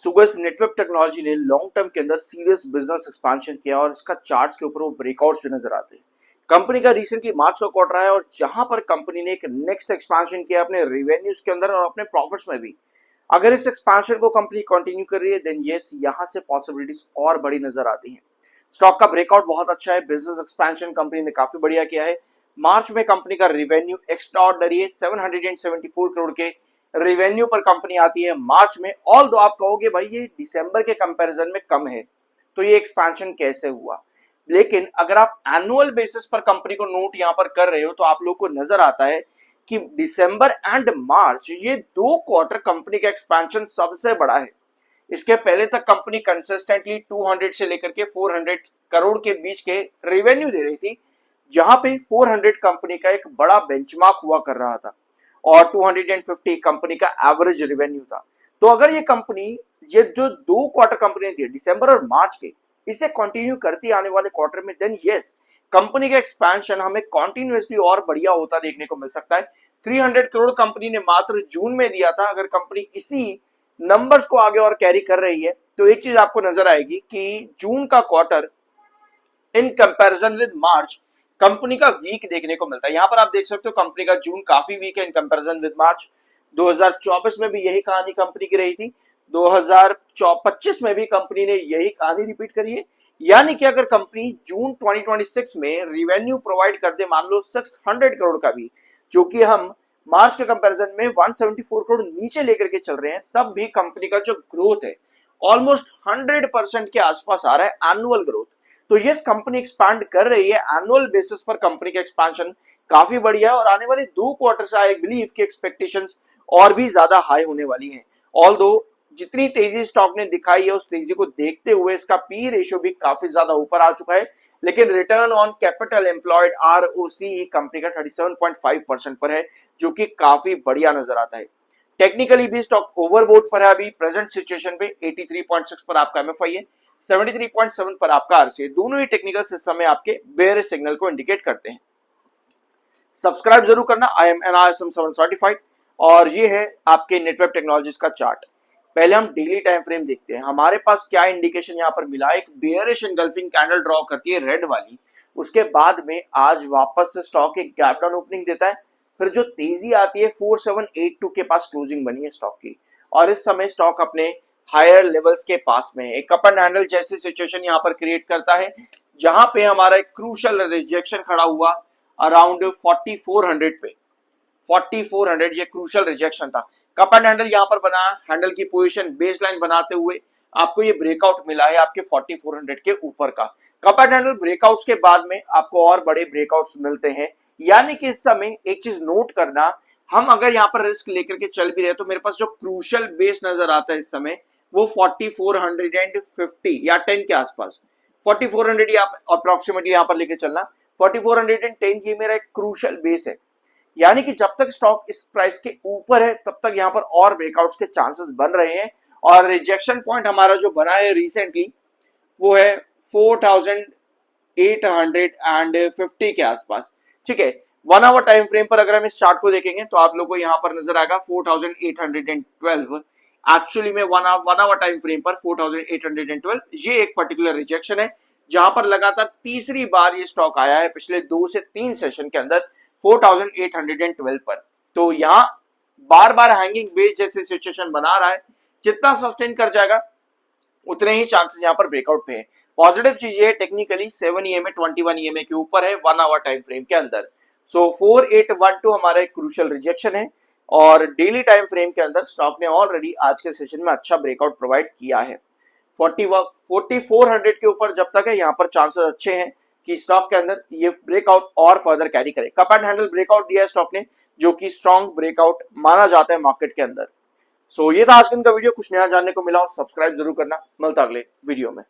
सुगस network technology ने long term के अंदर सीरियस बिजनेस एक्सपेंशन किया और इसका चार्ट्स के ऊपर वो ब्रेकआउट्स भी नजर आते हैं। कंपनी का रिसेंटली मार्च का क्वार्टर है और जहां पर कंपनी ने एक नेक्स्ट एक्सपेंशन किया अपने रेवेन्यूज के अंदर और अपने प्रॉफिट्स में भी। अगर इस एक्सपेंशन को कंपनी कंटिन्यू कर रही है देन यस यहां से पॉसिबिलिटीज और बड़ी नजर आती हैं। स्टॉक का ब्रेकआउट बहुत अच्छा है, बिजनेस एक्सपेंशन कंपनी ने काफी बढ़िया किया है। मार्च में कंपनी का रेवेन्यू एक्स्ट्राऑर्डिनरी है, 774 करोड़ के रेवेन्यू पर कंपनी आती है मार्च में। ऑल दो आप कहोगे भाई ये दिसंबर के कंपैरिजन में कम है, तो ये एक्सपेंशन कैसे हुआ, लेकिन अगर आप एनुअल बेसिस पर कंपनी को नोट यहां पर कर रहे हो तो आप लोग को नजर आता है कि दिसंबर एंड मार्च ये दो क्वार्टर कंपनी का एक्सपेंशन सबसे बड़ा है। इसके पहले तक कंपनी कंसिस्टेंटली 200 से लेकर के 400 करोड़ के बीच के रेवेन्यू दे रही थी, जहां पे 400 कंपनी का एक बड़ा बेंचमार्क हुआ कर रहा था और 250 कंपनी का एवरेज रेवेन्यू था। तो अगर ये कंपनी ये जो दो क्वार्टर कंपनी दी दिसंबर और मार्च के, इसे कंटिन्यू करती आने वाले क्वार्टर में देन यस कंपनी का एक्सपेंशन हमें कंटिन्यूअसली और बढ़िया होता देखने को मिल सकता है। 300 करोड़ कंपनी ने मात्र जून में दिया था। अगर कंपनी इसी नंबर्स को आगे और कैरी कर रही है तो एक चीज आपको नजर आएगी कि जून का quarter in comparison with March company का वीक देखने को मिलता है। यहां पर आप देख सकते हो कंपनी का जून काफी वीक है इन कंपैरिजन विद मार्च। 2024 में भी यही कहानी कंपनी की रही थी, 2025 में भी कंपनी ने यही कहानी रिपीट करी है। यानी कि अगर कंपनी जून 2026 में रेवेन्यू प्रोवाइड कर दे मान लो 600 करोड़ का भी, जो कि हम मार्च के कंपैरिजन में 174 करोड़ नीचे लेकर के चल रहे हैं, तब भी कंपनी का जो ग्रोथ है ऑलमोस्ट 100% के आसपास आ रहा है एनुअल ग्रोथ। तो यस कंपनी एक्सपांड कर रही है, एनुअल बेसिस पर कंपनी का एक्सपेंशन काफी बढ़िया है और आने वाले दो क्वार्टर से आई बिलीव की एक्सपेक्टेशंस और भी ज्यादा हाई होने वाली हैं। ऑल्दो जितनी तेजी स्टॉक ने दिखाई है उस तेजी को देखते हुए इसका पी रेशियो भी काफी ज्यादा ऊपर आ चुका है, लेकिन return on capital employed ROCE company का 37.5% पर है, जो कि काफी बढ़िया नजर आता है। टेक्निकली भी स्टॉक ओवरबोट पर है, अभी प्रेजेंट सिचुएशन पे 83.6 पर आपका MFI है, 73.7 पर आपका RCA। दोनों ही टेक्निकल सिस्टम में आपके बेयरिश सिग्नल को इंडिकेट करते हैं। सब्सक्राइब जरूर करना, आई एम NISM 7 सर्टिफाइड। और ये है आपके नेटवर्क टेक्नोलॉजीज का चार्ट। पहले हम डेली टाइम फ्रेम देखते हैं, हमारे पास क्या इंडिकेशन यहाँ पर मिला। एक बेयरिश एंगल्फिंग कैंडल ड्रॉ करती है रेड वाली, उसके बाद में आज वापस से स्टॉक एक गैप डाउन ओपनिंग देता है, फिर जो तेजी आती है 4782 के पास क्लोजिंग बनी है स्टॉक की, और इस समय स्टॉक अपने हायर लेवल्स के पास में है। एक कप एंड हैंडल जैसी सिचुएशन यहाँ पर क्रिएट करता है, जहां पे हमारा एक क्रूशियल रिजेक्शन खड़ा हुआ अराउंड 4400 पे। 4400 ये क्रूशियल रिजेक्शन था। कप एंड हैंडल यहाँ पर बना, हैंडल की पोजीशन बेसलाइन बनाते हुए आपको ये ब्रेकआउट मिला है आपके 4400 के ऊपर का। कप एंड हैंडल ब्रेकआउट्स के बाद में आपको और बड़े ब्रेकआउट्स मिलते हैं। यानी कि इस समय एक चीज नोट करना, हम अगर यहाँ पर रिस्क लेकर के चल भी रहे तो मेरे पास जो क्रूशियल बेस नजर आता है इस समय वो 4450 या 10 के आसपास। 4400 या अप्रोक्सीमेटली यहाँ पर लेके चलना, 4410 ये मेरा एक क्रूशियल बेस है। यानी कि जब तक स्टॉक इस प्राइस के ऊपर है तब तक यहाँ पर और ब्रेकआउट्स के चांसेस बन रहे हैं। और रिजेक्शन पॉइंट हमारा जो बना है रिसेंटली वो है 4850 के आसपास। ठीक है, 1 आवर टाइम फ्रेम पर अगर हम इस चार्ट को देखेंगे तो आप लोग को यहाँ पर नजर आएगा 4812। एक्चुअली में 1 आवर टाइम फ्रेम पर 4812 ये एक पर्टिकुलर रिजेक्शन है, जहां पर लगातार तीसरी बार ये स्टॉक आया है पिछले 2 से 3 सेशन के अंदर 4812 पर। तो यहाँ बार बार हैंगिंग बेस जैसे सिचुएशन बना रहा है, जितना सस्टेन कर जाएगा उतने ही चांसेस यहाँ पर ब्रेकआउट पे है। पॉजिटिव चीज ये टेक्निकली 7 EMA 21 EMA के ऊपर है 1 आवर टाइम फ्रेम के अंदर। सो 4812 हमारा एक क्रूशियल रिजेक्शन है और डेली टाइम फ्रेम के अंदर स्टॉक ने ऑलरेडी आज के सेशन में अच्छा ब्रेकआउट प्रोवाइड किया है। 4400 के ऊपर जब तक है यहाँ पर चांसेस अच्छे हैं कि स्टॉक के अंदर ये ब्रेकआउट और फर्दर कैरी करे। कप एंड हैंडल ब्रेकआउट दिया है स्टॉक ने, जो कि स्ट्रॉन्ग ब्रेकआउट माना जाता है मार्केट के अंदर। सो ये था आज का वीडियो, कुछ नया जानने को मिला और सब्सक्राइब जरूर करना। मिलता अगले वीडियो में।